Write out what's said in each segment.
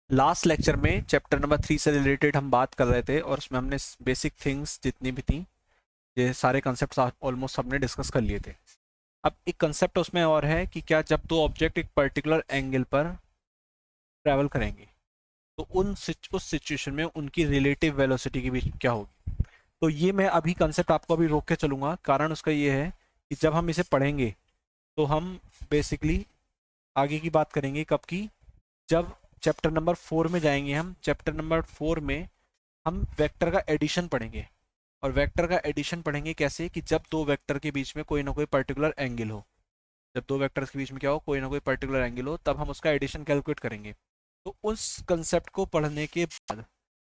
Last lecture में chapter number 3 से related हम बात कर रहे थे और उसमें हमने बेसिक थिंग्स जितनी भी थी ये सारे कंसेप्ट ऑलमोस्ट सबने डिस्कस कर लिए थे। अब एक कंसेप्ट उसमें और है कि क्या जब दो ऑब्जेक्ट एक पर्टिकुलर एंगल पर ट्रैवल करेंगे तो उस सिचुएशन में उनकी रिलेटिव वेलोसिटी के बीच क्या होगी। तो ये मैं अभी कंसेप्ट आपको अभी रोक के चलूंगा, कारण उसका ये है कि जब हम इसे पढ़ेंगे तो हम बेसिकली आगे की बात करेंगे कब की, जब चैप्टर नंबर 4 में जाएंगे। हम चैप्टर नंबर 4 में हम वेक्टर का एडिशन पढ़ेंगे। और वेक्टर का एडिशन पढ़ेंगे कैसे, कि जब दो वेक्टर के बीच में कोई ना कोई पर्टिकुलर एंगल हो। जब दो वेक्टर्स के बीच में क्या हो, कोई ना कोई पर्टिकुलर एंगल हो, तब हम उसका एडिशन कैलकुलेट करेंगे। तो उस कंसेप्ट को पढ़ने के बाद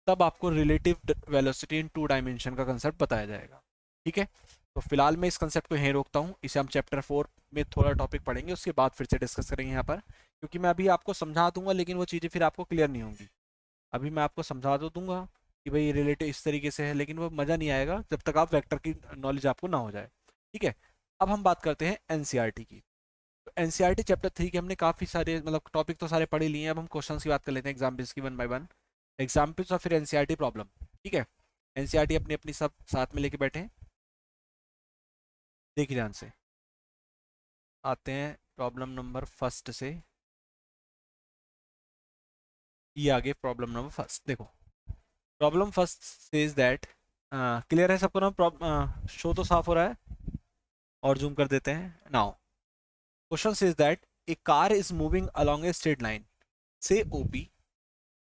तब आपको relative velocity in two dimension का कंसेप्ट बताया जाएगा। ठीक है, तो फिलहाल मैं इस कंसेप्ट को यहीं रोकता हूँ। इसे हम चैप्टर 4 में थोड़ा टॉपिक पढ़ेंगे, उसके बाद फिर से डिस्कस करेंगे यहाँ पर, क्योंकि मैं अभी आपको समझा दूंगा लेकिन वो चीज़ें फिर आपको क्लियर नहीं होंगी। अभी मैं आपको समझा तो दूंगा कि भाई रिलेटिव इस तरीके से है, लेकिन वो मज़ा नहीं आएगा जब तक आप वेक्टर की नॉलेज आपको ना हो जाए। ठीक है, अब हम बात करते हैं एनसीईआरटी की। तो एनसीईआरटी चैप्टर 3 के हमने काफ़ी सारे मतलब टॉपिक तो सारे पढ़ ही लिए हैं। अब हम क्वेश्चंस की बात कर लेते हैं, एग्जाम्पल्स की, वन बाय वन एग्जाम्पल्स और फिर एनसीईआरटी प्रॉब्लम। ठीक है, एनसीईआरटी अपनी अपनी सब साथ में लेके बैठे हैं। देखिए ध्यान से, आते हैं प्रॉब्लम नंबर फर्स्ट से। ये आगे प्रॉब्लम नंबर फर्स्ट देखो। Problem first says that, clear है सबको ना? शो तो साफ हो रहा है, और जूम कर देते हैं now. Question says that A car is moving along a straight line से ओपी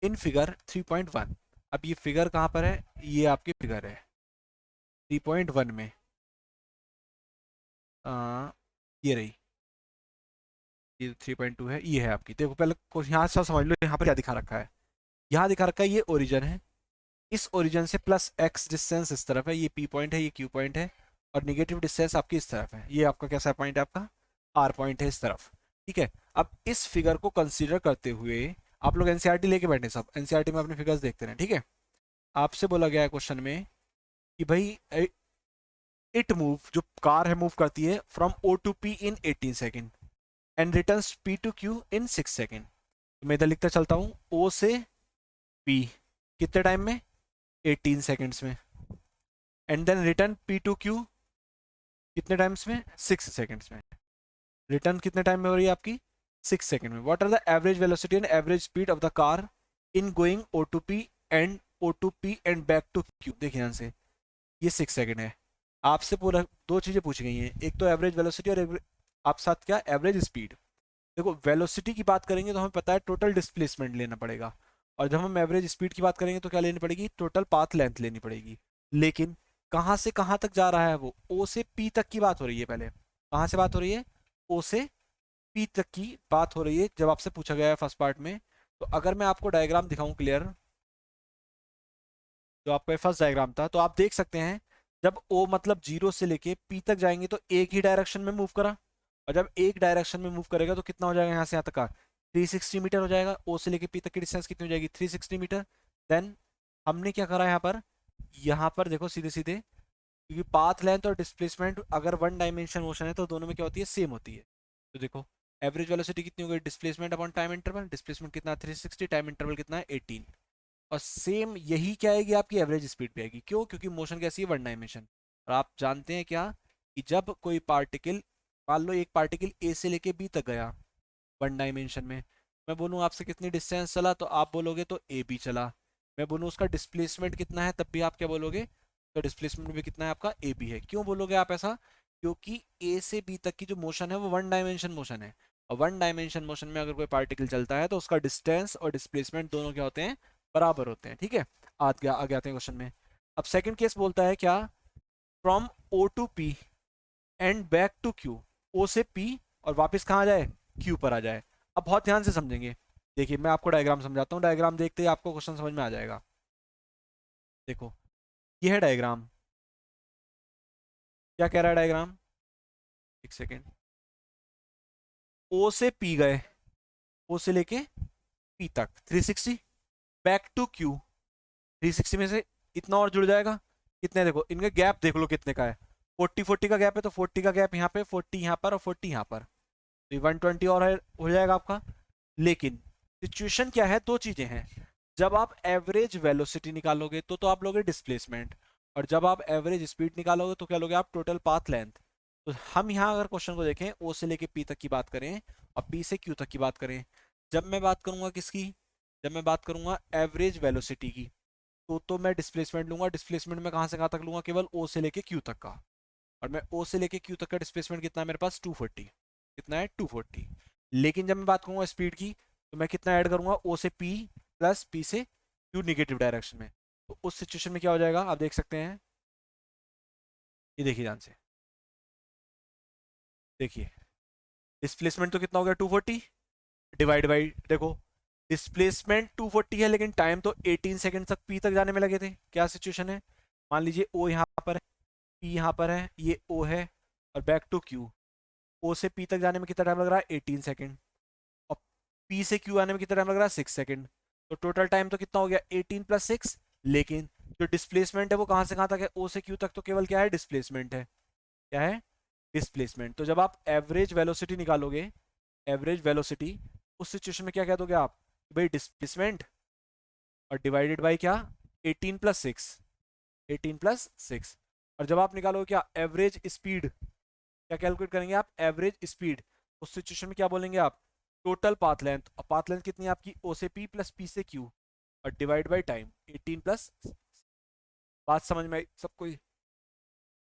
इन फिगर 3.1। अब ये फिगर कहाँ पर है? ये आपकी फिगर है 3.1 में। ये रही, ये 3.2 है, ये है आपकी। देखो पहले यहाँ से समझ लो यहाँ पर क्या दिखा रखा है। यहाँ दिखा रखा है ये ओरिजिन है, इस ओरिजिन से प्लस एक्स डिस्टेंस इस तरफ है, ये पी पॉइंट है, ये क्यू पॉइंट है, और निगेटिव डिस्टेंस आपकी इस तरफ है। ये आपका कैसा पॉइंट है? आपका आर पॉइंट है इस तरफ। ठीक है, अब इस फिगर को कंसीडर करते हुए आप लोग एनसीईआरटी लेके बैठे, सब एनसीईआरटी में अपने फिगर्स देखते रहे। ठीक है, आपसे बोला गया है क्वेश्चन में कि भाई इट मूव, जो कार है मूव करती है from O to P in 18 second and return P to Q in 6 second. तो मैं इधर लिखता चलता हूँ, ओ से पी कितने टाइम में? 18 सेकेंड्स में। And then return P to Q कितने टाइम्स में? 6 सेकेंड्स में। रिटर्न कितने टाइम में हो रही है आपकी? 6 सेकेंड में। What are the average velocity and average speed of the car in going O to P and O to P and back to Q? देखिए ध्यान से, ये 6 सेकेंड है। आपसे पूरा दो चीजें पूछी गई हैं, एक तो एवरेज वेलोसिटी और आप साथ क्या, एवरेज स्पीड। देखो वेलोसिटी की बात करेंगे तो हमें पता है टोटल डिस्प्लेसमेंट लेना पड़ेगा, और जब हम एवरेज स्पीड की बात करेंगे तो क्या लेनी पड़ेगी? टोटल पाथ लेंथ लेनी पड़ेगी। लेकिन कहाँ से कहाँ तक जा रहा है वो? ओ से पी तक की बात हो रही है। पहले कहाँ से बात हो रही है? ओ से पी तक की बात हो रही है जब आपसे पूछा गया है फर्स्ट पार्ट में। तो अगर मैं आपको डायग्राम दिखाऊं क्लियर, जो आपका फर्स्ट डायग्राम था, तो आप देख सकते हैं जब ओ मतलब जीरो से लेके पी तक जाएंगे तो एक ही डायरेक्शन में मूव करा, और जब एक डायरेक्शन में मूव करेगा तो कितना हो जाएगा यहाँ से यहाँ तक का? 360 मीटर हो जाएगा। ओ से लेके पी तक की डिस्टेंस कितनी हो जाएगी? 360 मीटर। देन हमने क्या करा यहाँ पर देखो सीधे सीधे, क्योंकि पाथ लेंथ और डिस्प्लेसमेंट अगर वन डायमेंशन मोशन है तो दोनों में क्या होती है? सेम होती है। तो देखो एवरेज वेलोसिटी कितनी हो गई? Displacement upon time interval. Displacement कितना? 360, टाइम इंटरवल कितना है? 18। और सेम यही क्या आएगी आपकी? एवरेज स्पीड पे आएगी। क्यों? क्योंकि मोशन कैसी है? One dimension. और आप जानते हैं क्या, कि जब कोई पार्टिकल, मान लो एक पार्टिकल ए से लेके बी तक गया वन डायमेंशन में, मैं बोलूँ आपसे कितनी डिस्टेंस चला, तो आप बोलोगे तो ए बी चला। मैं बोलूँ उसका डिस्प्लेसमेंट कितना है, तब भी आप क्या बोलोगे? तो डिस्प्लेसमेंट भी कितना है आपका? ए बी है। क्यों बोलोगे आप ऐसा? क्योंकि ए से बी तक की जो मोशन है वो वन डायमेंशन मोशन है, और वन डायमेंशन मोशन में अगर कोई पार्टिकल चलता है तो उसका डिस्टेंस और डिस्प्लेसमेंट दोनों क्या होते हैं? बराबर होते हैं। ठीक है, आगे आते हैं क्वेश्चन में। अब सेकंड केस बोलता है क्या? From O to P and back to Q. O से पी और वापस कहाँ जाए? क्यू पर आ जाए। अब बहुत ध्यान से समझेंगे। देखिए मैं आपको डायग्राम समझाता हूँ, डायग्राम देखते ही आपको क्वेश्चन समझ में आ जाएगा। देखो ये है डायग्राम, क्या कह रहा है डायग्राम? एक सेकेंड। ओ से पी गए, ओ से लेके पी तक 360, बैक टू क्यू 360 में से इतना और जुड़ जाएगा। कितने? देखो इनका गैप देख लो कितने का है, 40 का गैप है, तो 40 का गैप यहाँ पे, 40 यहाँ पर और 40 यहाँ पर, तो 120 और है, हो जाएगा आपका। लेकिन सिचुएशन क्या है, दो चीजें हैं। जब आप एवरेज वेलोसिटी निकालोगे तो आप लोगे डिस्प्लेसमेंट, और जब आप एवरेज स्पीड निकालोगे तो क्या लोगे आप, टोटल पाथ लेंथ। तो हम यहाँ अगर क्वेश्चन को देखें, ओ से लेके पी तक की बात करें और पी से क्यू तक की बात करें, जब मैं बात करूंगा किसकी, जब मैं बात करूंगा एवरेज वेलोसिटी की, तो मैं डिस्प्लेसमेंट लूंगा। डिस्प्लेसमेंट में कहाँ से कहाँ तक लूंगा, केवल ओ से लेके क्यू तक का। और मैं ओ से लेके क्यू तक का डिस्प्लेसमेंट कितना है मेरे पास, 240। कितना है, 240। लेकिन जब मैं बात करूंगा स्पीड की, तो मैं कितना ऐड करूंगा, ओ से पी प्लस पी से क्यू निगेटिव डायरेक्शन में। तो उस सिचुएशन में क्या हो जाएगा, आप देख सकते हैं, ये देखिए ध्यान से, देखिए डिस्प्लेसमेंट तो कितना हो गया, 240 डिवाइड बाई, देखो डिस्प्लेसमेंट 240 है लेकिन टाइम तो 18 सेकंड तक पी तक जाने में लगे थे। क्या सिचुएशन है, मान लीजिए ओ यहाँ पर है, पी यहाँ पर है, ये ओ है, और बैक टू क्यू। ओ से पी तक जाने में कितना टाइम लग रहा है, 18 सेकंड, और पी से क्यू आने में कितना टाइम लग रहा है, 6 सेकंड। तो टोटल टाइम तो कितना हो गया, 18 प्लस 6। लेकिन जो डिस्प्लेसमेंट है वो कहाँ से कहाँ तक है, ओ से क्यू तक तो केवल क्या है, डिस्प्लेसमेंट है। क्या है, डिस्प्लेसमेंट। तो जब आप एवरेज वेलोसिटी निकालोगे, एवरेज वेलोसिटी, उस सिचुएशन में क्या कह दोगे आप, भाई डिस्प्लेसमेंट और डिवाइडेड बाई क्या, 18 प्लस 6, 18 प्लस 6। और जब आप निकालोगे क्या, एवरेज स्पीड, क्या कैलकुलेट करेंगे आप, एवरेज स्पीड, उस सिचुएशन में क्या बोलेंगे आप, टोटल पाथ लेंथ। और पाथ लेंथ कितनी है आपकी, ओ से पी प्लस पी से क्यू, और डिवाइड बाई टाइम 18 प्लस। बात समझ में आई सबको,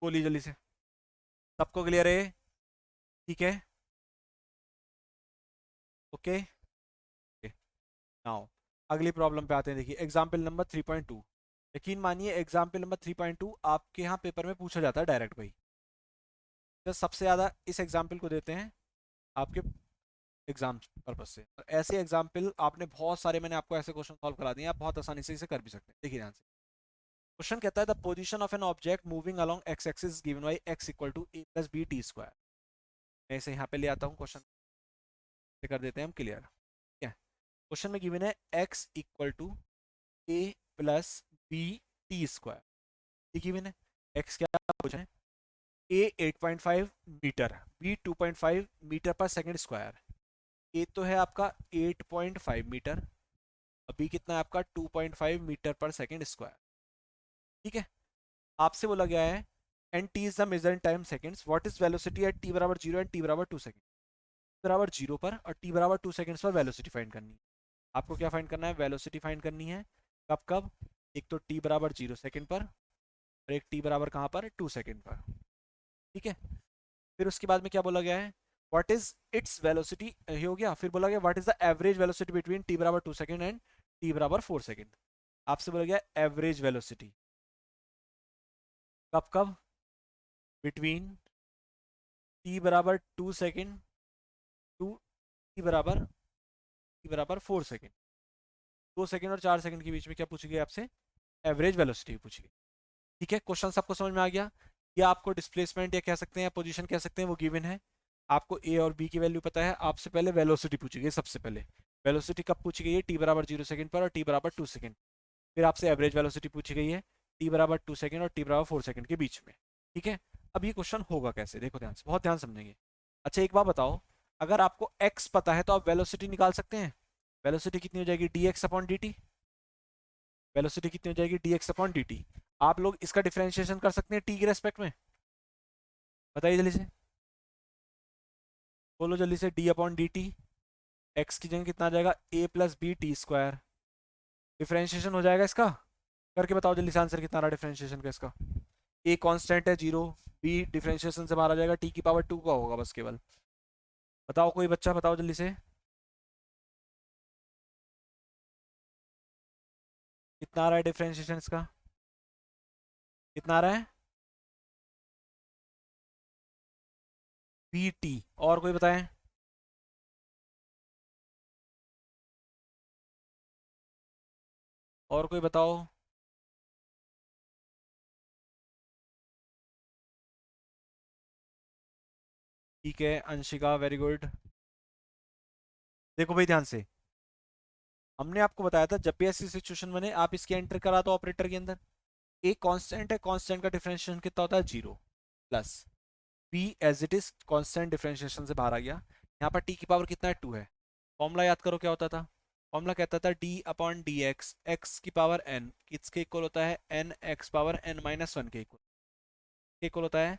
बोलिए जल्दी से, सबको क्लियर है, ठीक है, ओके। नाउ अगली प्रॉब्लम पे आते हैं, देखिए एग्जाम्पल नंबर 3.2। यकीन मानिए एग्जाम्पल नंबर 3.2 आपके यहाँ पेपर में पूछा जाता है डायरेक्ट भाई। तो सबसे ज़्यादा इस एग्जाम्पल को देते हैं आपके एग्जाम पर्पज से, और ऐसे एग्जाम्पल आपने बहुत सारे, मैंने आपको ऐसे क्वेश्चन सॉल्व करा दिए, आप बहुत आसानी से इसे कर भी सकते हैं। देखिए ध्यान से, क्वेश्चन कहता है the position of an object moving along X axis given by X equal to A plus B T square. मैं इसे यहाँ पे ले आता हूँ, क्वेश्चन से कर देते हैं हम क्लियर। ठीक है, क्वेश्चन में गिवन है X equal to A plus B T square. ये गिवन है, एक्स क्या पूछा है, A 8.5 metre, B 2.5 metre per second square. A तो है आपका 8.5 मीटर, बी कितना है आपका 2.5 मीटर पर सेकंड स्क्वायर। ठीक है, आपसे बोला गया है and T is the measure in time seconds, what is velocity at T बराबर 0 एंड टी बराबर 2 सेकंड। बराबर 0 पर और टी बराबर 2 सेकंड्स पर वेलोसिटी फाइंड करनी है। आपको क्या फाइंड करना है, वेलोसिटी फाइंड करनी है। कब कब, एक तो टी बराबर 0 सेकंड पर, और एक टी बराबर कहाँ पर, 2 सेकंड पर। ठीक है, फिर उसके बाद में क्या बोला गया है, व्हाट इज इट्स वेलोसिटी, ये हो गया। फिर बोला गया what is the average velocity between T बराबर 2 सेकंड एंड टी बराबर 4 सेकंड। आपसे बोला गया एवरेज वेलोसिटी कब कब, बिटवीन टी बराबर 2 सेकंड टू टी बराबर 4 सेकंड। 2 सेकंड और 4 सेकंड के बीच में क्या पूछी गई आपसे, एवरेज वेलोसिटी पूछी गई। ठीक है, क्वेश्चन सबको समझ में आ गया। या आपको डिस्प्लेसमेंट या कह सकते हैं, पोजीशन कह सकते हैं, वो गिवन है। आपको ए और बी की वैल्यू पता है, आपसे पहले वेलोसिटी पूछी गई। सबसे पहले वेलोसिटी कब पूछी गई है, टी बराबर 0 सेकंड पर और टी बराबर 2 सेकंड। फिर आपसे एवरेज वेलोसिटी पूछी गई है टी बराबर 2 सेकंड और टी बराबर 4 सेकंड के बीच में। ठीक है, अब ये क्वेश्चन होगा कैसे, देखो ध्यान से, बहुत ध्यान समझेंगे। अच्छा एक बात बताओ, अगर आपको एक्स पता है तो आप वेलोसिटी निकाल सकते हैं। वेलोसिटी कितनी हो जाएगी, D X upon D T. Velocity कितनी हो जाएगी, D X upon D T. आप लोग इसका डिफरेंशिएशन कर सकते हैं टी के रेस्पेक्ट में, बताइए जल्दी से, बोलो जल्दी से, D upon D T. X की जगह कितना आ जाएगा, A plus B T square. Differentiation हो जाएगा इसका, करके बताओ जल्दी से आंसर कितना आ रहा है डिफरेंशिएशन का इसका। ए कांस्टेंट है 0, बी डिफरेंशिएशन से बाहर आ जाएगा, टी की पावर 2 का होगा बस केवल। बताओ कोई बच्चा, बताओ जल्दी से, कितना आ रहा है डिफरेंशिएशन इसका, कितना आ रहा है, बी टी। और कोई बताएं, और कोई बताओ। ठीक है अंशिका, वेरी गुड। देखो भाई ध्यान से, हमने आपको बताया था जब भी ऐसी सिचुएशन बने आप इसके एंटर करा दो ऑपरेटर के अंदर। ए कांस्टेंट है, कांस्टेंट का डिफरेंशिएशन कितना होता है, 0 plus B as it is constant differentiation से बाहर आ गया। यहाँ पर टी की पावर कितना है, 2 है। फॉर्मूला याद करो क्या होता था, फॉर्मूला कहता था D upon D X, X की पावर एन किसके इक्वल होता है, N X power N minus one के इक्वल होता है,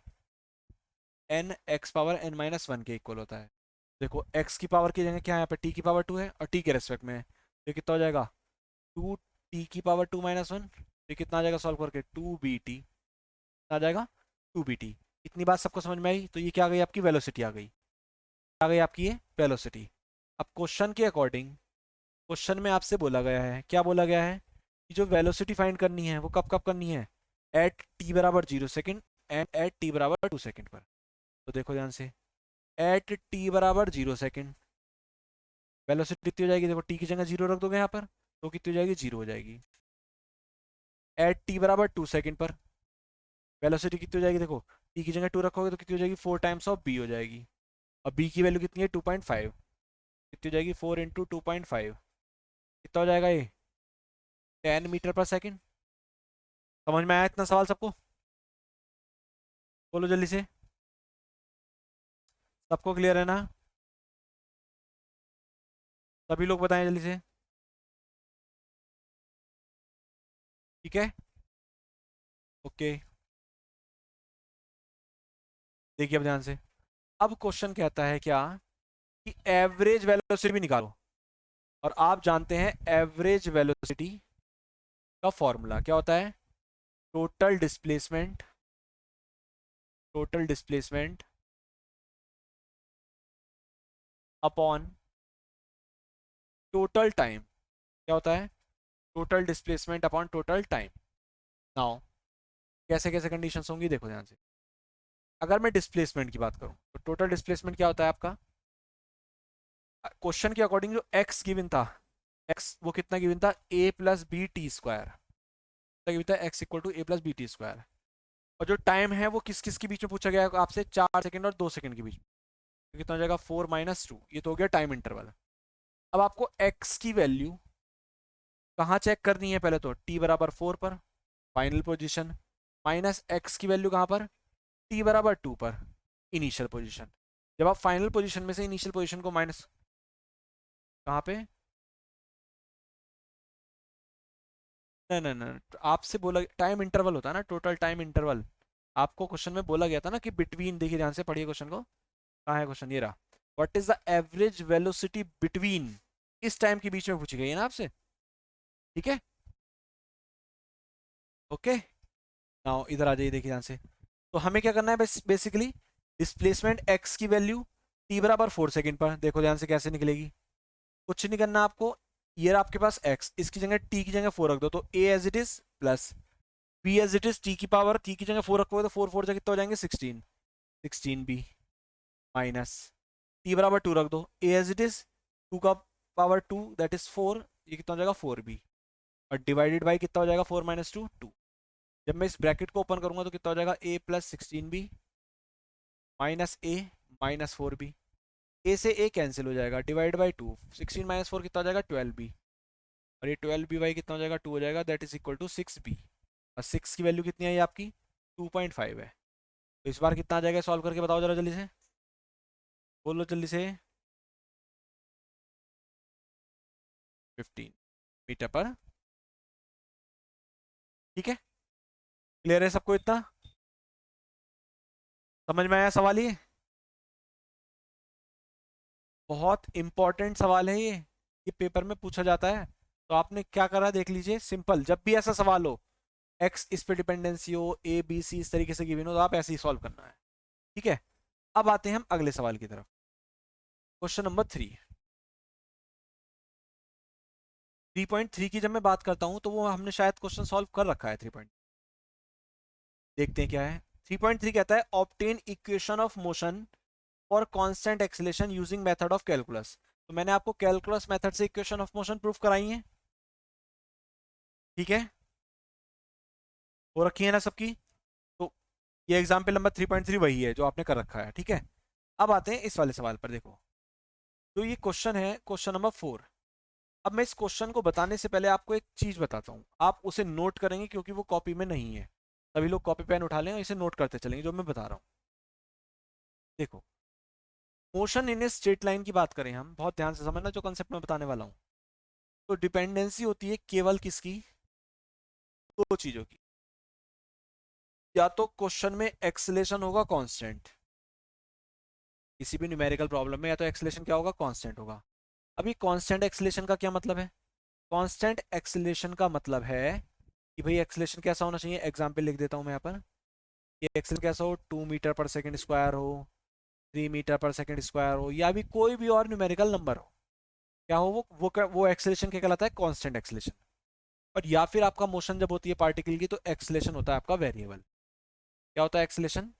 N X power N minus one के इक्वल होता है। देखो एक्स की पावर की जगह क्या है, यहाँ पे टी की पावर टू है और टी के रेस्पेक्ट में है, तो कितना हो जाएगा, टू टी की पावर टू माइनस वन, तो कितना आ जाएगा सॉल्व करके, टू बी टी आ जाएगा, टू बी टी। इतनी बात सबको समझ में आई, तो ये क्या आ गई आपकी वेलोसिटी आ गई, आ गई आपकी ये वेलोसिटी। अब क्वेश्चन के अकॉर्डिंग, क्वेश्चन में आपसे बोला गया है, क्या बोला गया है कि जो वेलोसिटी फाइंड करनी है वो कब कब करनी है, एट टी बराबर 0 सेकेंड एंड एट टी बराबर 2 सेकेंड पर। तो देखो ध्यान से, एट टी बराबर 0 सेकेंड वेलोसिटी कितनी हो जाएगी, देखो टी की जगह जीरो रख दोगे यहाँ पर तो कितनी हो जाएगी, जीरो हो जाएगी। एट टी बराबर 2 सेकेंड पर वेलोसिटी कितनी हो जाएगी, देखो टी की जगह टू रखोगे तो कितनी हो जाएगी, 4 टाइम्स ऑफ बी हो जाएगी। और बी की वैल्यू कितनी है, 2.5, कितनी हो जाएगी, 4 × 2.5, कितना हो जाएगा ये, 10 मीटर पर सेकेंड। समझ में आया इतना सवाल सबको, बोलो जल्दी से, सबको क्लियर है ना, सभी लोग बताएं जल्दी से, ठीक है, ओके। देखिए अब ध्यान से, अब क्वेश्चन कहता है क्या कि एवरेज वेलोसिटी भी निकालो, और आप जानते हैं एवरेज वेलोसिटी का फॉर्मूला क्या होता है, total displacement, total displacement upon total time, क्या होता है, total displacement upon total time. Now कैसे कैसे कंडीशंस होंगी, देखो ध्यान से, अगर मैं डिस्प्लेसमेंट की बात करूं तो टोटल डिस्प्लेसमेंट क्या होता है आपका, क्वेश्चन के अकॉर्डिंग जो एक्स गिवन था, एक्स वो कितना गिवन था, A plus B T square, given था X equal to A plus B T square. और जो टाइम है वो किस किस के बीच में पूछा गया है आपसे, 4 सेकंड और 2 सेकंड के बीच में, तो कितना हो जाएगा, 4 - 2, ये तो हो गया टाइम इंटरवल। अब आपको एक्स की वैल्यू कहाँ चेक करनी है, पहले तो टी बराबर 4 पर फाइनल पोजीशन, माइनस एक्स की वैल्यू कहाँ पर, टी बराबर 2 पर इनिशियल पोजीशन। जब आप फाइनल पोजीशन में से इनिशियल पोजीशन को माइनस, कहाँ पे, नहीं नहीं नहीं, तो आपसे बोला टाइम इंटरवल होता है ना, टोटल टाइम इंटरवल। आपको क्वेश्चन में बोला गया था ना कि बिटवीन, देखिए ध्यान से पढ़िए क्वेश्चन को, कहाँ है क्वेश्चन, ये रहा, what is the average velocity between, इस टाइम के बीच में पूछी गई है ना आपसे, ठीक है, ओके। नाउ इधर आ जाइए, देखिए ध्यान से, तो हमें क्या करना है बेसिकली, डिस्प्लेसमेंट एक्स की वैल्यू टी बराबर 4 सेकेंड पर, देखो ध्यान से कैसे निकलेगी, कुछ नहीं करना आपको, ये रहा आपके पास एक्स, इसकी जगह टी की जगह 4 रख दो, तो A as it is plus B as it is, T की पावर टी की जगह 4 रखोगे तो 4 4 से कितना हो जाएंगे, 16, 16 बी माइनस टी बराबर 2 रख दो, ए एज इट इज, 2 का पावर 2 दैट इज 4, ये कितना हो जाएगा, 4 बी, और डिवाइडेड बाई कितना हो जाएगा, 4 - 2 2। जब मैं इस ब्रैकेट को ओपन करूंगा तो कितना हो जाएगा, A plus 16 B minus A minus 4 B, ए से ए कैंसिल हो जाएगा, डिवाइड बाई 2, 16 - 4 कितना हो जाएगा, 12 बी, और ये 12 बी बाई कितना हो जाएगा, 2 हो जाएगा, that is equal to 6 B. और 6 की वैल्यू कितनी आई आपकी, 2.5 है। तो इस बार कितना आ जाएगा, सॉल्व करके बताओ जरा जल्दी से, बोलो जल्दी से, 15 मीटर पर, ठीक है, क्लियर है सबको इतना, समझ में आया सवाल ये बहुत इंपॉर्टेंट सवाल है ये पेपर में पूछा जाता है। तो आपने क्या करा देख लीजिए, सिंपल, जब भी ऐसा सवाल हो, एक्स इस पे डिपेंडेंसी हो, ए बी सी इस तरीके से गिवन हो, तो आप ऐसे ही सॉल्व करना है, ठीक है। अब आते हैं हम अगले सवाल की तरफ, क्वेश्चन नंबर 3 की जब मैं बात करता हूं तो वो हमने शायद क्वेश्चन सॉल्व कर रखा है 3 देखते हैं क्या है। 3.3 कहता है obtain equation of motion for constant acceleration using method of calculus. तो मैंने आपको कैलकुलस मेथड से इक्वेशन ऑफ मोशन प्रूफ कराई है, ठीक है, हो रखी है ना सबकी। तो ये एग्जाम्पल नंबर 3.3 वही है जो आपने कर रखा है, ठीक है। अब आते हैं इस वाले सवाल पर, देखो तो ये क्वेश्चन है क्वेश्चन नंबर 4। अब मैं इस क्वेश्चन को बताने से पहले आपको एक चीज बताता हूँ, आप उसे नोट करेंगे क्योंकि वो कॉपी में नहीं है। सभी लोग कॉपी पेन उठा लें और इसे नोट करते चलेंगे जो मैं बता रहा हूँ। देखो, motion in a straight line की बात करें हम, बहुत ध्यान से समझना जो कंसेप्ट मैं बताने वाला हूँ। तो डिपेंडेंसी होती है केवल किसकी, दो चीजों की। या तो क्वेश्चन में एक्सेलेरेशन होगा कांस्टेंट, किसी भी न्यूमेरिकल प्रॉब्लम में या तो एक्सेलेरेशन क्या होगा, कांस्टेंट होगा। अभी कांस्टेंट एक्सेलेरेशन का क्या मतलब है, कांस्टेंट एक्सेलेरेशन का मतलब है कि भाई एक्सेलेरेशन कैसा होना चाहिए, एग्जांपल लिख देता हूं मैं यहाँ पर, कि एक्सेलेरेशन कैसा हो, 2 मीटर पर सेकेंड स्क्वायर हो, 3 मीटर पर सेकेंड स्क्वायर हो, या भी कोई भी और न्यूमेरिकल नंबर हो, क्या हो वो एक्सेलेरेशन क्या कहलाता है, कांस्टेंट एक्सेलेरेशन। और या फिर आपका मोशन जब होती है पार्टिकल की तो एक्सेलेरेशन होता है आपका वेरिएबल। क्या होता है एक्सेलेरेशन,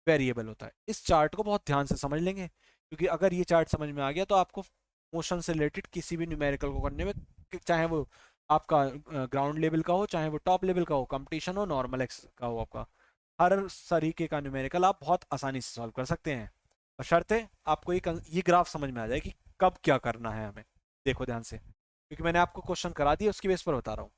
वेरिएबल होता है। इस चार्ट को बहुत ध्यान से समझ लेंगे, क्योंकि अगर ये चार्ट समझ में आ गया तो आपको मोशन से रिलेटेड किसी भी न्यूमेरिकल को करने में, चाहे वो आपका ग्राउंड लेवल का हो, चाहे वो टॉप लेवल का हो, कंपटीशन हो, नॉर्मल एक्स का हो, आपका हर तरीके का न्यूमेरिकल आप बहुत आसानी से सॉल्व कर सकते हैं। बशर्ते आपको ये ग्राफ समझ में आ जाए कि कब क्या करना है हमें। देखो ध्यान से, क्योंकि मैंने आपको क्वेश्चन करा दिया, उसकी बेस पर बता रहा हूँ।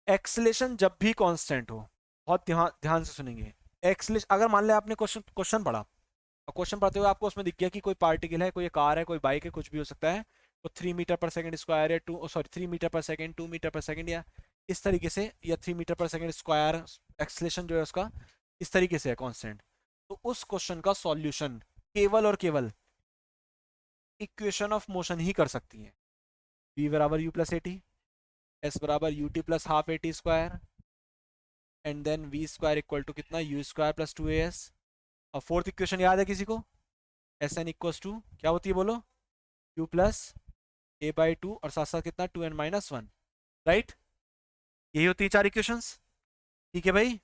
एक्सलेशन जब भी कांस्टेंट हो, बहुत ध्यान ध्यान से सुनेंगे। एक्सलेशन, अगर मान लिया आपने क्वेश्चन क्वेश्चन पढ़ा और क्वेश्चन पढ़ते हुए आपको उसमें दिख गया कि कोई पार्टिकल है, कोई कार है, कोई बाइक है, कुछ भी हो सकता है, वो 3 मीटर पर सेकेंड स्क्वायर या 3 metre per second, 2 metre per second, या इस तरीके से, या 3 metre per second square, acceleration जो है उसका इस तरीके से है कांस्टेंट, तो उस क्वेश्चन का सॉल्यूशन केवल और केवल इक्वेशन ऑफ मोशन ही कर सकती है। v बराबर u plus A T, S बराबर U T plus half A T square, and then V square equal to कितना, यू स्क्वायर प्लस 2as। अब फोर्थ इक्वेशन याद है किसी को, एस एन इक्वल्स टू क्या होती है बोलो, यू प्लस a/2 और साथ साथ कितना 2n-1, राइट। यही होती है चार इक्वेशंस, ठीक है भाई।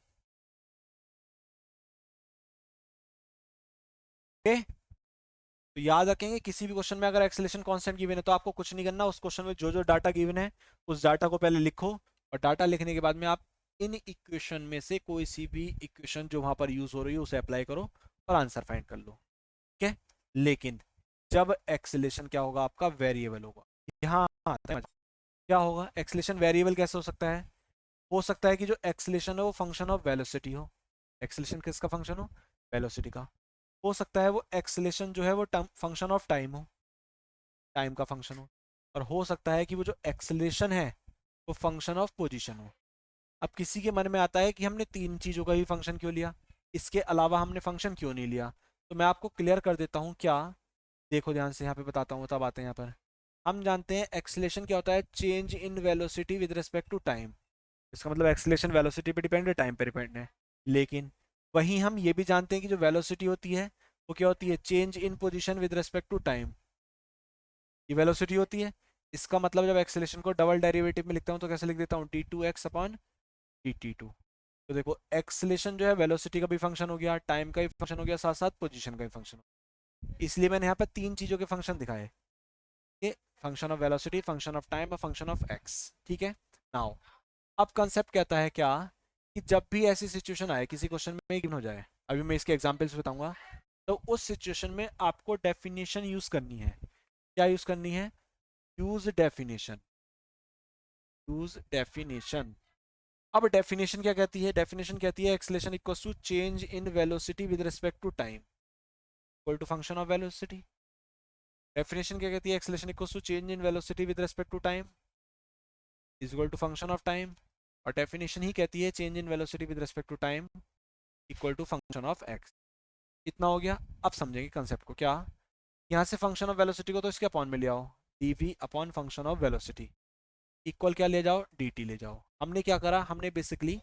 ओके, तो याद रखेंगे किसी भी क्वेश्चन में अगर एक्सेलेरेशन कांस्टेंट गिवन है तो आपको कुछ नहीं करना, उस क्वेश्चन में जो जो डाटा गिवन है उस डाटा को पहले लिखो, और डाटा लिखने के बाद में आप इन इक्वेशन में से कोई सी भी इक्वेशन जो वहां पर यूज हो रही है उसे अप्लाई करो और आंसर फाइंड कर लो, ठीक है। लेकिन जब एक्सेलेरेशन क्या होगा, आपका वेरिएबल होगा, यहाँ आता है क्या होगा, एक्सेलेरेशन वेरिएबल कैसे हो सकता है कि जो एक्सेलेरेशन है वो फंक्शन ऑफ वेलोसिटी हो। एक्सेलेरेशन किसका फंक्शन हो, वेलोसिटी का। हो सकता है वो एक्सेलेरेशन जो है वो फंक्शन ऑफ टाइम हो, टाइम का फंक्शन हो। और हो सकता है कि वो जो एक्सेलेरेशन है वो फंक्शन ऑफ पोजीशन हो। अब किसी के मन में आता है कि हमने तीन चीज़ों का ही फंक्शन क्यों लिया, इसके अलावा हमने फंक्शन क्यों नहीं लिया, तो मैं आपको क्लियर कर देता हूँ क्या। देखो ध्यान से, यहाँ पे बताता हूँ, तब आते हैं यहाँ पर। हम जानते हैं एक्सेलेरेशन क्या होता है, change in velocity with respect to time. इसका मतलब एक्सेलेरेशन वेलोसिटी पे डिपेंड है, टाइम पे डिपेंड है। लेकिन वहीं हम ये भी जानते हैं कि जो वेलोसिटी होती है वो क्या होती है, change in position with respect to time, ये वेलोसिटी होती है। इसका मतलब जब एक्सेलेरेशन को डबल डेरिवेटिव में लिखता हूँ तो कैसे लिख देता हूँ, d2x अपॉन dt2। तो देखो एक्सेलेरेशन जो है वेलोसिटी का भी फंक्शन हो गया, टाइम का भी फंक्शन हो गया, साथ साथ पोजीशन का भी फंक्शन हो गया। इसलिए मैंने यहाँ पर तीन चीज़ों के फंक्शन दिखाए, ये function of velocity, function of time और फंक्शन ऑफ एक्स, ठीक है। नाउ अब कंसेप्ट कहता है क्या, कि जब भी ऐसी सिचुएशन आए, किसी क्वेश्चन में गिवन हो जाए, अभी मैं इसके एग्जांपल्स बताऊंगा, तो उस सिचुएशन में आपको डेफिनेशन यूज करनी है। क्या यूज करनी है, यूज डेफिनेशन, यूज डेफिनेशन। अब डेफिनेशन क्या कहती है, डेफिनेशन कहती है acceleration equals to change in velocity with respect to time equal to function of velocity. Definition क्या कहती है, acceleration equals to change in velocity with respect to time is equal to function of time. और definition ही कहती है change in velocity with respect to time equal to function of X. इतना हो गया। अब समझेंगे कंसेप्ट को। क्या, यहाँ से फंक्शन ऑफ वेलोसिटी को तो इसके अपॉन में ले आओ, dv upon function of velocity equal क्या ले जाओ, dt ले जाओ। हमने क्या करा, हमने बेसिकली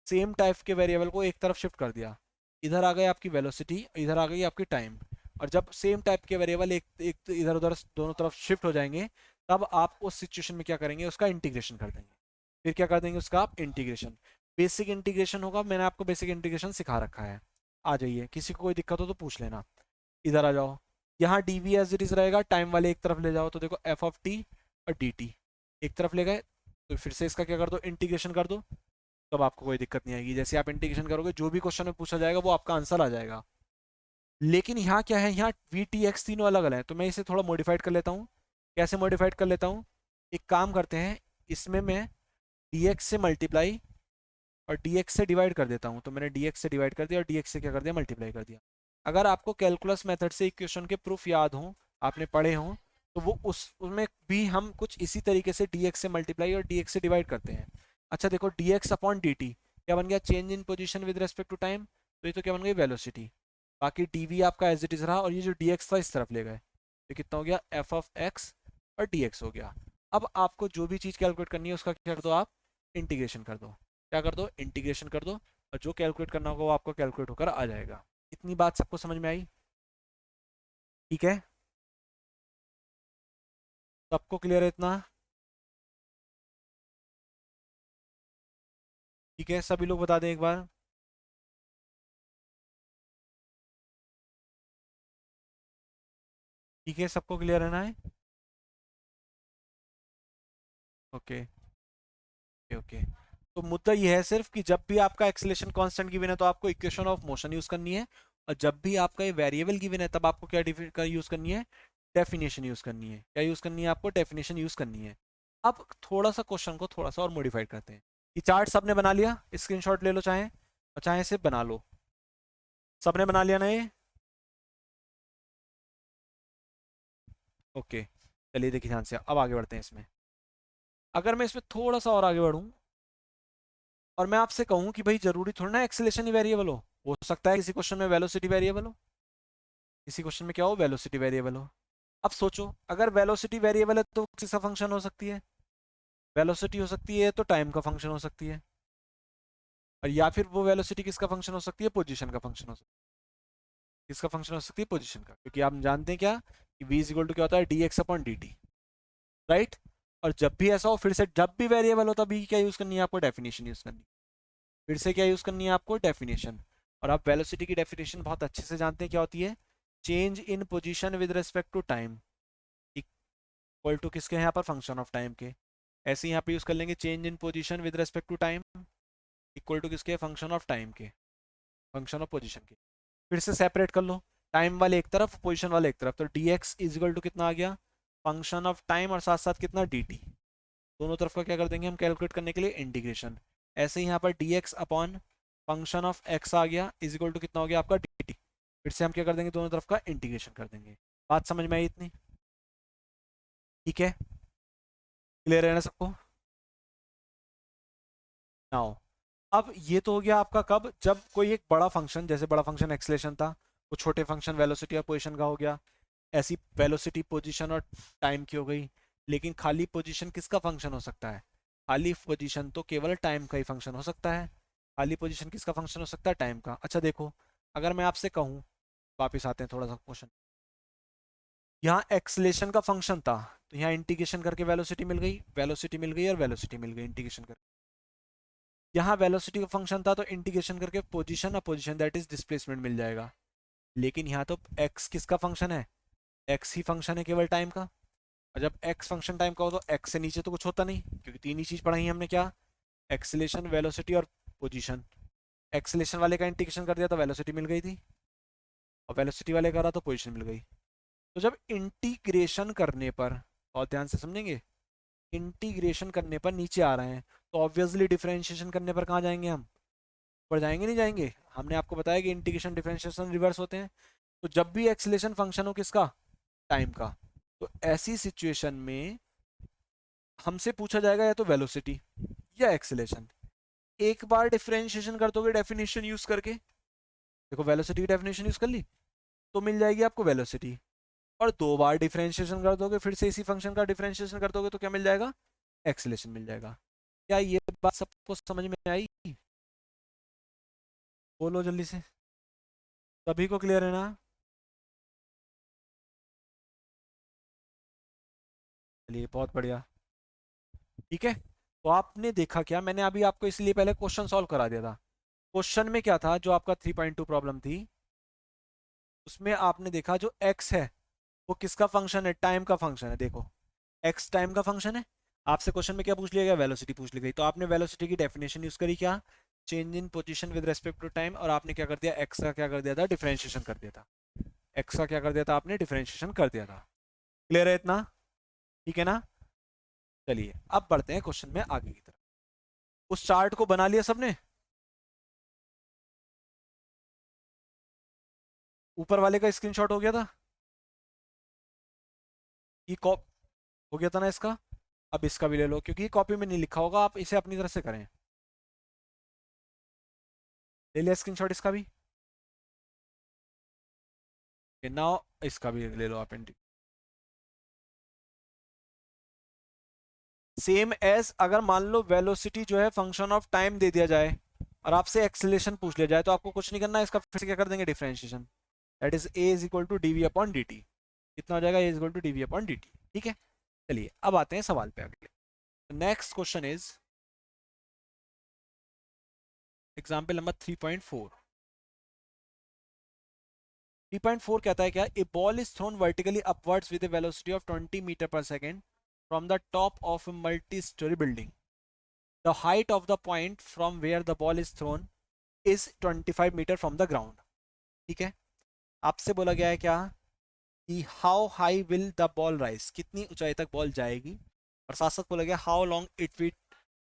सेम टाइप के वेरिएबल को एक तरफ शिफ्ट कर दिया, इधर आ गई आपकी वेलोसिटी, इधर आ गई आपकी टाइम। और जब सेम टाइप के वेरिएबल एक एक इधर उधर दोनों तरफ शिफ्ट हो जाएंगे, तब आप उस सिचुएशन में क्या करेंगे, उसका इंटीग्रेशन कर देंगे। फिर क्या कर देंगे, उसका आप इंटीग्रेशन, बेसिक इंटीग्रेशन होगा। मैंने आपको बेसिक इंटीग्रेशन सिखा रखा है। आ जाइए, किसी को कोई दिक्कत हो तो पूछ लेना। इधर आ जाओ, यहाँ D V as it is रहेगा, टाइम वाले एक तरफ ले जाओ, तो देखो एफ ऑफ टी और डी टी एक तरफ ले गए, तो फिर से इसका क्या कर दो, इंटीग्रेशन कर दो। तब आपको कोई दिक्कत नहीं आएगी। जैसे आप इंटीग्रेशन करोगे जो भी क्वेश्चन में पूछा जाएगा वो आपका आंसर आ जाएगा। लेकिन यहाँ क्या है, यहाँ वी टी एक्स तीनों अलग अलग है, तो मैं इसे थोड़ा मॉडिफाइड कर लेता हूँ। कैसे मॉडिफाइड कर लेता हूँ, एक काम करते हैं, इसमें मैं डी एक्स से मल्टीप्लाई और डी एक्स से डिवाइड कर देता हूँ। तो मैंने डी एक्स से डिवाइड कर दिया और डी एक्स से क्या कर दिया, मल्टीप्लाई कर दिया। अगर आपको कैलकुलस मेथड से इक्वेशन के प्रूफ याद हो, आपने पढ़े हों, तो वो उसमें भी हम कुछ इसी तरीके से dx से मल्टीप्लाई और dx से डिवाइड करते हैं। अच्छा देखो, dx अपॉन dt क्या बन गया, change in position with respect to time, तो ये तो क्या बन गई, वेलोसिटी। बाकी dv आपका एज इट इज रहा, और ये जो dx था इस तरफ ले गए, तो कितना हो गया, f ऑफ x और dx हो गया। अब आपको जो भी चीज़ कैलकुलेट करनी है उसका क्या कर दो, आप इंटीग्रेशन कर दो। क्या कर दो, इंटीग्रेशन कर दो, और जो कैलकुलेट करना होगा वो आपको कैलकुलेट होकर आ जाएगा। इतनी बात सबको समझ में आई? ठीक है, सबको क्लियर है इतना? ठीक है, सभी लोग बता दें एक बार। ठीक है, सबको क्लियर रहना है। Okay okay okay. तो मुद्दा ये है सिर्फ कि जब भी आपका एक्सेलेरेशन कांस्टेंट गिवन है तो आपको इक्वेशन ऑफ मोशन यूज करनी है, और जब भी आपका ये वेरिएबल गिवन है तब आपको क्या यूज करनी है, डेफिनेशन यूज करनी है। क्या यूज करनी है, आपको डेफिनेशन यूज करनी है। अब थोड़ा सा क्वेश्चन को थोड़ा सा और मॉडिफाइड करते हैं। ये चार्ट सबने बना लिया, स्क्रीनशॉट ले लो चाहे, और चाहे से बना लो। सबने बना लिया ना ये? ओके, चलिए देखिए ध्यान से, अब आगे बढ़ते हैं इसमें। अगर मैं इसमें थोड़ा सा और आगे बढ़ूं और मैं आपसे कहूं कि भाई जरूरी थोड़ा ना एक्सेलेरेशन ही वेरिएबल हो सकता है किसी क्वेश्चन में वेलोसिटी वेरिएबल हो, किसी क्वेश्चन में क्या हो, वेलोसिटी वेरिएबल हो। अब सोचो, अगर वेलोसिटी वेरिएबल है तो किसका फंक्शन हो सकती है, वेलोसिटी हो सकती है तो टाइम का फंक्शन हो सकती है, और या फिर वो वेलोसिटी किसका फंक्शन हो सकती है, पोजीशन का फंक्शन हो सकती है। किसका फंक्शन हो सकती है, पोजीशन का, क्योंकि आप जानते हैं क्या कि v इज इक्वल टू क्या होता है, D X upon D T, right. और जब भी ऐसा हो, फिर से जब भी वेरिएबल हो तभी क्या यूज करनी है, आपको डेफिनेशन यूज करनी है। फिर से क्या यूज करनी है, आपको डेफिनेशन। और आप वेलोसिटी की डेफिनेशन बहुत अच्छे से जानते हैं, क्या होती है, change in position with respect to time, equal to किसके यहाँ पर, फंक्शन ऑफ टाइम के। ऐसे यहाँ पे यूज कर लेंगे, change in position with respect to time equal to किसके, फंक्शन ऑफ टाइम के, फंक्शन ऑफ पोजीशन के। फिर से सेपरेट कर लो, टाइम वाले एक तरफ, पोजीशन वाले एक तरफ, तो D X is equal to कितना आ गया, फंक्शन ऑफ टाइम, और साथ साथ कितना, डी टी। दोनों तरफ का क्या कर देंगे हम कैलकुलेट करने के लिए, इंटीग्रेशन। ऐसे ही यहाँ पर D X upon function of X आ गया, इज इक्वल टू कितना हो गया आपका, डी टी। फिर से हम क्या कर देंगे, दोनों तरफ का इंटीग्रेशन कर देंगे। बात समझ में आई इतनी? ठीक है, क्लियर है ना सबको? नाउ, अब ये तो हो गया आपका कब, जब कोई एक बड़ा फंक्शन, जैसे बड़ा फंक्शन एक्सलेशन था, वो छोटे फंक्शन वेलोसिटी और पोजीशन का हो गया। ऐसी वेलोसिटी, पोजीशन और टाइम की हो गई। लेकिन खाली पोजीशन किसका फंक्शन हो सकता है, खाली पोजीशन तो केवल टाइम का ही फंक्शन हो सकता है। खाली पोजीशन किसका फंक्शन हो सकता है, टाइम का। अच्छा देखो, अगर मैं आपसे कहूँ, वापिस आते हैं थोड़ा सा क्वेश्चन, यहाँ एक्सलेशन का फंक्शन था, तो यहाँ इंटीग्रेशन करके वेलोसिटी मिल गई, वेलोसिटी मिल गई और वेलोसिटी मिल गई इंटीग्रेशन करके। यहाँ वेलोसिटी का फंक्शन था तो इंटीग्रेशन करके पोजीशन और पोजीशन दैट इज डिस्प्लेसमेंट मिल जाएगा। लेकिन यहाँ तो x किसका फंक्शन है, x ही फंक्शन है केवल टाइम का। और जब x फंक्शन टाइम का हो तो x से नीचे तो कुछ होता नहीं, क्योंकि तीन ही चीज पढ़ाई हमने, क्या, एक्सेलेशन, वेलोसिटी और पोजीशन। एक्सेलेशन वाले का इंटीग्रेशन कर दिया तो वेलोसिटी मिल गई थी, और वेलोसिटी वाले का रहा तो पोजीशन मिल गई। तो जब इंटीग्रेशन करने पर, और ध्यान से समझेंगे, इंटीग्रेशन करने पर नीचे आ रहे हैं, तो ऑब्वियसली डिफरेंशिएशन करने पर कहाँ जाएंगे हम, ऊपर जाएंगे, नहीं जाएंगे। हमने आपको बताया कि इंटीग्रेशन डिफरेंशिएशन रिवर्स होते हैं। तो जब भी एक्सेलेशन फंक्शन हो किसका, टाइम का, तो ऐसी सिचुएशन में हमसे पूछा जाएगा या तो वेलोसिटी या एक्सेलेशन। एक बार डिफरेंशिएशन कर दोगे डेफिनेशन यूज करके, देखो वेलोसिटी की डेफिनेशन यूज कर ली तो मिल जाएगी आपको वेलोसिटी, और दो बार डिफरेंशिएशन कर दोगे, फिर से इसी फंक्शन का डिफरेंशिएशन कर दोगे तो क्या मिल जाएगा, एक्सेलेशन मिल जाएगा। क्या ये बात सबको समझ में आई? बोलो जल्दी से, सभी को क्लियर है ना? चलिए बहुत बढ़िया। ठीक है, तो आपने देखा क्या, मैंने अभी आपको इसलिए पहले क्वेश्चन सॉल्व करा दिया था। क्वेश्चन में क्या था, जो आपका 3.2 प्रॉब्लम थी, उसमें आपने देखा जो x है वो किसका फंक्शन है, टाइम का फंक्शन है। देखो, x टाइम का फंक्शन है। आपसे क्वेश्चन में क्या पूछ लिया गया, वेलोसिटी पूछ ली गई, तो आपने वेलोसिटी की डेफिनेशन यूज करी, क्या, change in position with respect to time, और आपने क्या कर दिया, x का क्या कर दिया था, डिफरेंशिएशन कर दिया था। x का क्या कर दिया था आपने, डिफरेंशिएशन कर दिया था। क्लियर है इतना? ठीक है ना? चलिए अब बढ़ते हैं क्वेश्चन में आगे की तरफ। उस चार्ट को बना लिया सबने, ऊपर वाले का स्क्रीनशॉट हो गया था? ये कॉप हो गया था ना इसका। अब इसका भी ले लो, क्योंकि कॉपी में नहीं लिखा होगा, आप इसे अपनी तरफ से करें। ले लिया स्क्रीनशॉट इसका भी। नाउ इसका भी ले लो आप एंट्री। सेम एज, अगर मान लो वेलोसिटी जो है फंक्शन ऑफ टाइम दे दिया जाए और आपसे एक्सेलेरेशन पूछ लिया जाए, तो आपको कुछ नहीं करना है, इसका फिर से क्या कर देंगे, differentiation. That is A is equal to D V upon D T. कितना हो जाएगा, A is equal to D V upon D T. ठीक है, चलिए अब आते हैं सवाल पे अगले। Next question is example number 3.4। 3.4 कहता है क्या, a ball is thrown vertically upwards with a velocity of 20 metre per second from the top of a multi storey building. The height of the point from where the ball is thrown is 25 metre from the ground. ठीक है, आपसे बोला गया है क्या कि how high will the ball rise, कितनी ऊंचाई तक बॉल जाएगी, और साथ साथ बोला गया how long it will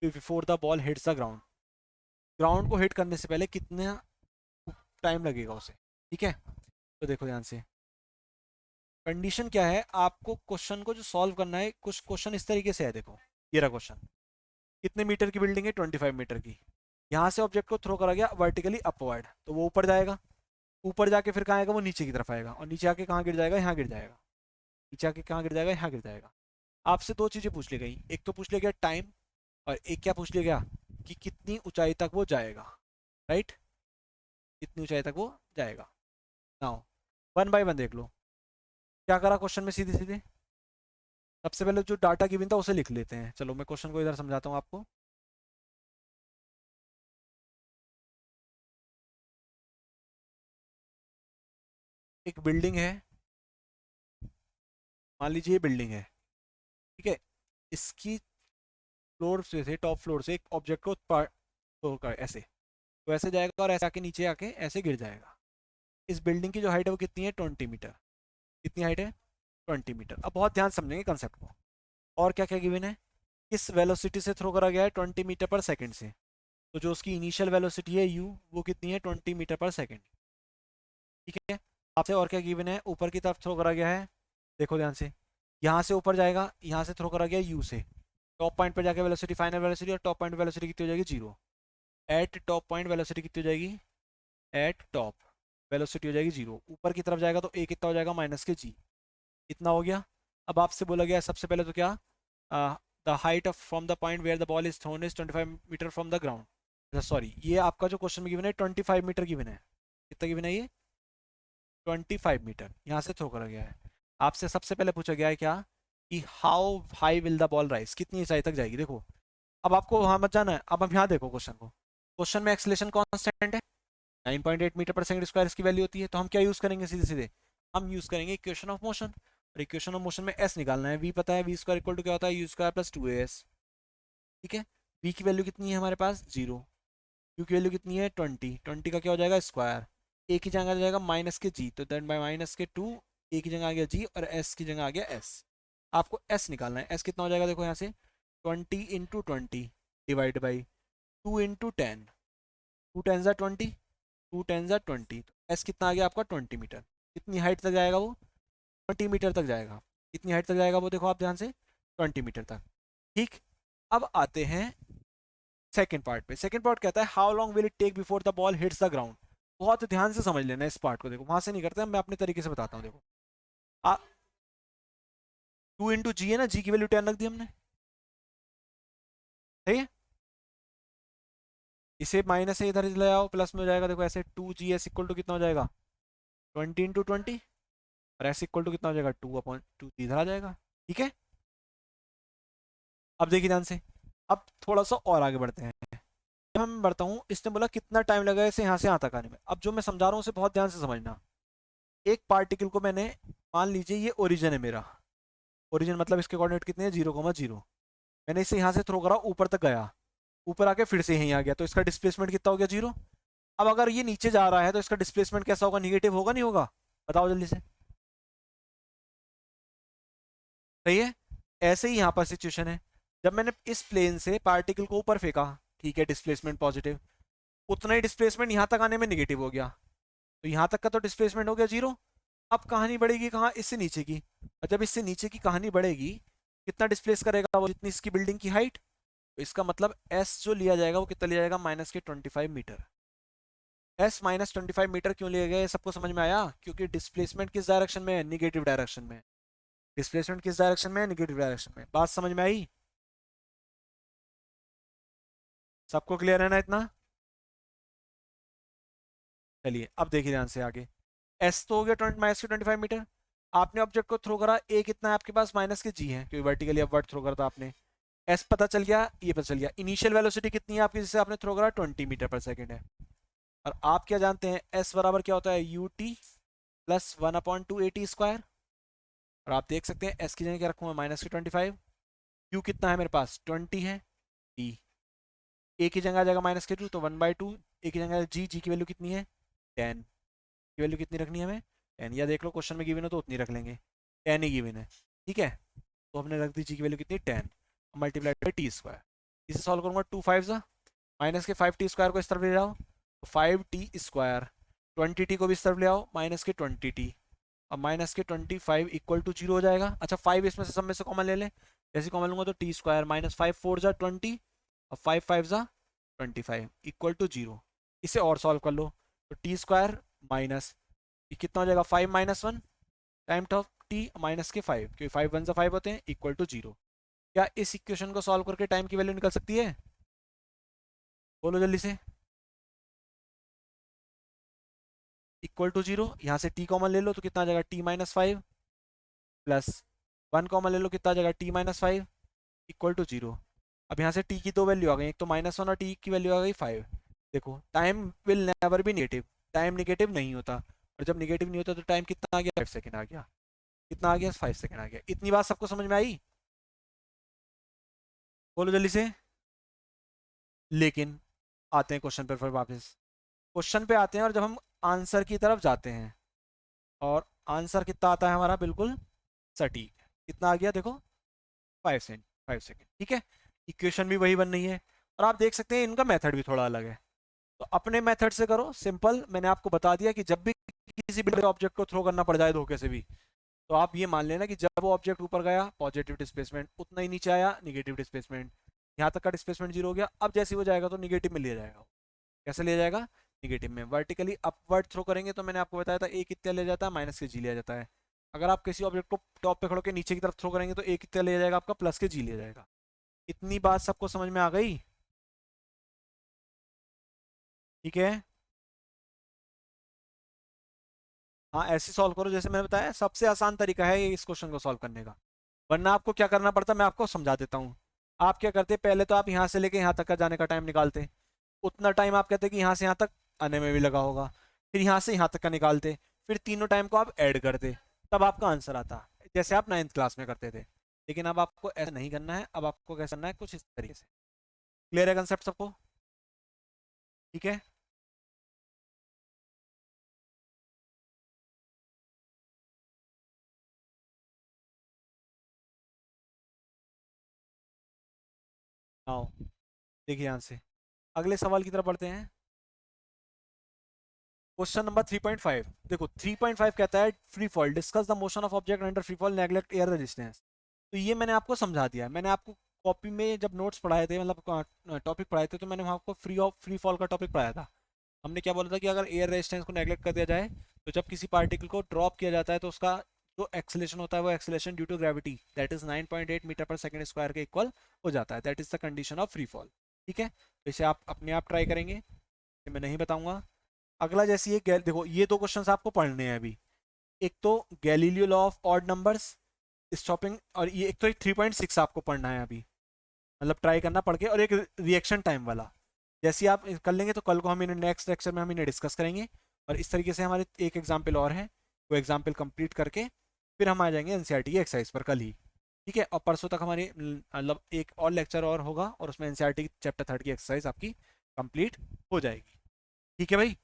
before the ball hits the ground, ground को हिट करने से पहले कितना टाइम लगेगा उसे। ठीक है, तो देखो ध्यान से, कंडीशन क्या है, आपको क्वेश्चन को जो सॉल्व करना है, कुछ क्वेश्चन इस तरीके से है। देखो ये रहा क्वेश्चन, कितने मीटर की बिल्डिंग है, 25 मीटर की। यहाँ से ऑब्जेक्ट को थ्रो करा गया वर्टिकली अपवर्ड, तो वो ऊपर जाएगा, ऊपर जाके फिर कहाँ आएगा, वो नीचे की तरफ आएगा, और नीचे आके कहाँ गिर जाएगा, यहाँ गिर जाएगा। नीचे आके कहाँ गिर जाएगा, यहाँ गिर जाएगा। आपसे दो चीजें पूछ ली गई, एक तो पूछ लिया गया टाइम, और एक क्या पूछ लिया गया कि कितनी ऊंचाई तक वो जाएगा। राइट, कितनी ऊंचाई तक वो जाएगा। नाउ वन बाय वन देख लो क्या करा क्वेश्चन में, सीधे सीधे सबसे पहले जो डाटा गिवन था उसे लिख लेते हैं। चलो मैं क्वेश्चन को इधर समझाता हूँ आपको। एक बिल्डिंग है, मान लीजिए ये बिल्डिंग है। ठीक है, इसकी फ्लोर से टॉप फ्लोर से एक ऑब्जेक्ट को थ्रो कर ऐसे, तो ऐसे जाएगा और ऐसे आके नीचे आके ऐसे गिर जाएगा। इस बिल्डिंग की जो हाइट है वो कितनी है, 20 मीटर। कितनी हाइट है, 20 मीटर। अब बहुत ध्यान समझेंगे कंसेप्ट को। और क्या क्या गिवन है, किस वेलोसिटी से थ्रो करा गया है, 20 मीटर पर सेकेंड से। तो जो उसकी इनिशियल वेलोसिटी है u, वो कितनी है, 20 मीटर पर सेकेंड। ठीक है, आपसे और क्या गिवन है, ऊपर की तरफ थ्रो करा गया है। देखो ध्यान से, यहाँ से ऊपर जाएगा, यहाँ से थ्रो करा गया u से, टॉप पॉइंट पर जाके वेलोसिटी, फाइनल वेलोसिटी, और टॉप पॉइंट वेलोसिटी कितनी हो जाएगी, zero. Eight top point velocity कितनी हो जाएगी, एट टॉप वेलोसिटी हो जाएगी जीरो। ऊपर की तरफ जाएगा तो a कितना हो जाएगा, माइनस के g। इतना हो गया। अब आपसे बोला गया सबसे पहले तो क्या, the height of from the point where the ball is thrown is 25 metre from the ground. अच्छा सॉरी, ये आपका जो क्वेश्चन में गिवन है 25 मीटर गिवन है। कितना गिवन है ये, 25 मीटर यहाँ से थ्रो करा गया है। आपसे सबसे पहले पूछा गया है क्या कि how high will the ball rise, कितनी ऊंचाई तक जाएगी। देखो अब आपको वहां मत जाना है, अब हम यहाँ देखो क्वेश्चन को। क्वेश्चन में एक्सेलेरेशन कांस्टेंट है, 9.8 मीटर पर सेकंड स्क्वायर इसकी वैल्यू होती है। तो हम क्या यूज करेंगे, सीधे सीधे हम यूज करेंगे इक्वेशन ऑफ मोशन। और इक्वेशन ऑफ मोशन में एस निकालना है, वी पता है, वी स्क्वायर इक्वल टू क्या होता है, यू स्क्वायर प्लस 2as। ठीक है, वी की वैल्यू कितनी है हमारे पास, जीरो। यू की वैल्यू कितनी है, 20। 20 का क्या हो जाएगा, स्क्वायर। ए की जगह आ जाएगा माइनस के जी, तो देन बाय माइनस के 2, ए की जगह आ गया जी, और एस की जगह आ गया एस। आपको एस निकालना है, एस कितना हो जाएगा, देखो यहाँ से 20 × 20 डिवाइड बाई 2 × 10, 2 × 10 = 20, 2 × 10 = 20। एस कितना आ गया आपका, 20 मीटर। कितनी हाइट तक जाएगा वो, 20 मीटर तक जाएगा। कितनी हाइट तक जाएगा वो, देखो आप ध्यान से, 20 मीटर तक। ठीक, अब आते हैं सेकेंड पार्ट पे। सेकेंड पार्ट कहता है how long will it take before the ball hits the ground. बहुत ध्यान से समझ लेना इस पार्ट को, देखो वहां से नहीं करते, मैं अपने तरीके से बताता हूँ। देखो आ 2 × g है ना, g की वैल्यू 10 रख दी हमने, सही है। इसे माइनस से इधर ले आओ, प्लस में हो जाएगा। देखो ऐसे 2gs इक्वल टू कितना हो जाएगा, 20 × 20, और ऐसे इक्वल टू कितना हो जाएगा, 2/2 इधर आ जाएगा। ठीक है, अब देखिए ध्यान से, अब थोड़ा सा और आगे बढ़ते हैं। जब मैं बढ़ता हूँ, इसने बोला कितना टाइम लगा इसे यहाँ से यहाँ तक आने में। अब जो मैं समझा रहा हूँ उसे बहुत ध्यान से समझना। एक पार्टिकल को मैंने, मान लीजिए ये ओरिजिन है मेरा, ओरिजिन मतलब इसके कोऑर्डिनेट कितने हैं, 0,0। मैंने इसे यहाँ से थ्रो करा, ऊपर तक गया, ऊपर आके फिर से यहीं आ गया, तो इसका डिस्प्लेसमेंट कितना हो गया, 0। अब अगर ये नीचे जा रहा है तो इसका डिस्प्लेसमेंट कैसा होगा, निगेटिव होगा नहीं होगा, बताओ जल्दी से। सही है, ऐसे ही यहाँ पर सिचुएशन है। जब मैंने इस प्लेन से पार्टिकल को ऊपर फेंका, ठीक है, डिस्प्लेसमेंट पॉजिटिव, उतना ही डिस्प्लेसमेंट यहाँ तक आने में निगेटिव हो गया, तो यहाँ तक का तो डिस्प्लेसमेंट हो गया 0। अब कहानी बढ़ेगी कहाँ, इससे नीचे की। और जब इससे नीचे की कहानी बढ़ेगी, कितना डिस्प्लेस करेगा वो, जितनी इसकी बिल्डिंग की हाइट। तो इसका मतलब एस जो लिया जाएगा वो कितना लिया जाएगा, -25 मीटर। एस -25 मीटर क्यों लिया गया, ये सबको समझ में आया? क्योंकि डिस्प्लेसमेंट किस डायरेक्शन में है, निगेटिव डायरेक्शन में। डिस्प्लेसमेंट किस डायरेक्शन में है, निगेटिव डायरेक्शन में। बात समझ में आई? सबको क्लियर है ना इतना? चलिए अब देखिए ध्यान से आगे। एस तो हो गया -25 मीटर। आपने ऑब्जेक्ट को थ्रो करा, ए कितना है आपके पास, माइनस के जी है, क्योंकि वर्टिकली अपवर्ड थ्रो करा था आपने। एस पता चल गया, ये पता चल गया। इनिशियल वेलोसिटी कितनी है आपकी, जिससे आपने थ्रो करा, 20 मीटर पर सेकेंड है। और आप क्या जानते हैं, एस बराबर क्या होता है, यू टी प्लस 1/2 AT²। और आप देख सकते हैं एस की जगह क्या रखूंगा, -25। यू कितना है मेरे पास, 20 है। टी ए की जगह आ जाएगा -2, तो 1/2। ए की जगह जी, जी की वैल्यू कितनी है, 10 की वैल्यू कितनी रखनी है हमें, 10। या देख लो क्वेश्चन में गिवन हो तो उतनी रख लेंगे, 10 ही गिवन है। ठीक है, तो हमने रख दी जी की वैल्यू कितनी, 10 मल्टीप्लाइड बाई टी²। इसे सॉल्व करूंगा, 2 5 सा माइनस के 5t² को इस तरफ ले जाओ, तो 5t²। 20t को भी इस तरफ ले आओ, -20t। अब -25 इक्वल टू 0 हो जाएगा। अच्छा 5 इसमें से सब में से कॉमन ले लें, जैसे कॉमन लूंगा तो t² -5 4 जा 20, और 5 5 जा 25 इक्वल टू 0। इसे और सॉल्व कर लो, तो t² माइनस ये कितना हो जाएगा, 5 - 1 टाइम ऑफ टी माइनस के 5, क्योंकि 5 1 5 होते हैं, इक्वल टू 0। क्या इस इक्वेशन को सॉल्व करके टाइम की वैल्यू निकल सकती है, बोलो जल्दी से। इक्वल टू 0, यहाँ से टी कॉमन ले लो तो कितना आ जाएगा, t-5 प्लस 1 कॉमन ले लो, कितना आ जाएगा, t-5 इक्वल टू 0। अब यहाँ से टी की दो वैल्यू आ गई, एक तो -1 और टी की वैल्यू आ गई 5। देखो time will never be negative, time negative नहीं होता। और जब निगेटिव नहीं होता तो टाइम कितना आ गया, 5 सेकेंड आ गया। कितना आ गया, 5 सेकेंड आ गया। इतनी बात सबको समझ में आई, बोलो जल्दी से। लेकिन आते हैं क्वेश्चन पर फिर वापस। क्वेश्चन पे आते हैं और जब हम आंसर की तरफ जाते हैं, और आंसर कितना आता है हमारा, बिल्कुल सटीक। कितना आ गया देखो, 5 सेकेंड, 5 सेकेंड। ठीक है, इक्वेशन भी वही बन रही है। और आप देख सकते हैं इनका मेथड भी थोड़ा अलग है। तो अपने मेथड से करो, सिंपल। मैंने आपको बता दिया कि जब भी किसी बिल्डर ऑब्जेक्ट को थ्रो करना पड़ जाए धोखे से भी, तो आप ये मान लेना कि जब वो ऑब्जेक्ट ऊपर गया पॉजिटिव डिस्प्लेसमेंट, उतना ही नीचे आया निगेटिव डिस्प्लेसमेंट। यहाँ तक का डिस्प्लेसमेंट 0 हो गया। अब जैसे वो जाएगा तो निगेटिव में लिया जाएगा। कैसे लिया जाएगा, निगेटिव में। वर्टिकली अपवर्ड थ्रो करेंगे तो मैंने आपको बताया था ए कितना लिया जाता है, माइनस के जी लिया जाता है। अगर आप किसी ऑब्जेक्ट को टॉप पे खड़ो के नीचे की तरफ थ्रो करेंगे तो ए कितना लिया जाएगा आपका, प्लस के जी लिया जाएगा। इतनी बात सबको समझ में आ गई? ठीक है, हाँ ऐसे सॉल्व करो जैसे मैंने बताया, सबसे आसान तरीका है ये इस क्वेश्चन को सॉल्व करने का। वरना आपको क्या करना पड़ता है, मैं आपको समझा देता हूँ। आप क्या करते, पहले तो आप यहाँ से लेके यहाँ तक का जाने का टाइम निकालते। उतना टाइम आप कहते कि यहाँ से यहाँ तक आने में भी लगा होगा। फिर यहाँ से यहाँ तक का निकालते, फिर तीनों टाइम को आप ऐड करते, तब आपका आंसर आता, जैसे आप 9th क्लास में करते थे। लेकिन अब आपको ऐसा नहीं करना है, अब आपको कैसा करना है, कुछ इस तरीके से। क्लियर है कंसेप्ट सबको? ठीक है, आओ देखिए ध्यान से, अगले सवाल की तरफ बढ़ते हैं। क्वेश्चन नंबर 3.5 देखो, 3.5 कहता है free fall, discuss the motion of object under free fall, neglect air resistance. तो ये मैंने आपको समझा दिया है। मैंने आपको कॉपी में जब नोट्स पढ़ाए थे, मतलब टॉपिक पढ़ाए थे, तो मैंने वहाँ आपको फ्री फॉल का टॉपिक पढ़ाया था। हमने क्या बोला था कि अगर एयर रेजिस्टेंस को नेगलेक्ट कर दिया जाए, तो जब किसी पार्टिकल को ड्रॉप किया जाता है तो उसका जो एक्सेलेशन होता है वो acceleration due to gravity that is 9.8 metre per second square के इक्वल हो जाता है। That is the condition of free fall. ठीक है, तो इसे आप अपने आप ट्राई करेंगे, ये मैं नहीं बताऊंगा। अगला जैसे ये देखो, ये दो क्वेश्चंस आपको पढ़ने हैं अभी। एक तो Galileo law of odd numbers stopping, और ये एक तो 3.6 आपको पढ़ना है अभी, मतलब ट्राई करना पढ़ के। और एक रिएक्शन टाइम वाला, जैसे आप कर लेंगे तो कल को हम इन्हें नेक्स्ट लेक्चर में हम इन्हें डिस्कस करेंगे। और इस तरीके से हमारे एक एग्जाम्पल और है, वो एग्जाम्पल कंप्लीट करके फिर हम आ जाएंगे एनसीईआरटी की एक्सरसाइज पर कल ही। ठीक है, और परसों तक हमारी मतलब एक और लेक्चर और होगा, और उसमें एनसीईआरटी चैप्टर 3 की एक्सरसाइज आपकी कंप्लीट हो जाएगी। ठीक है भाई।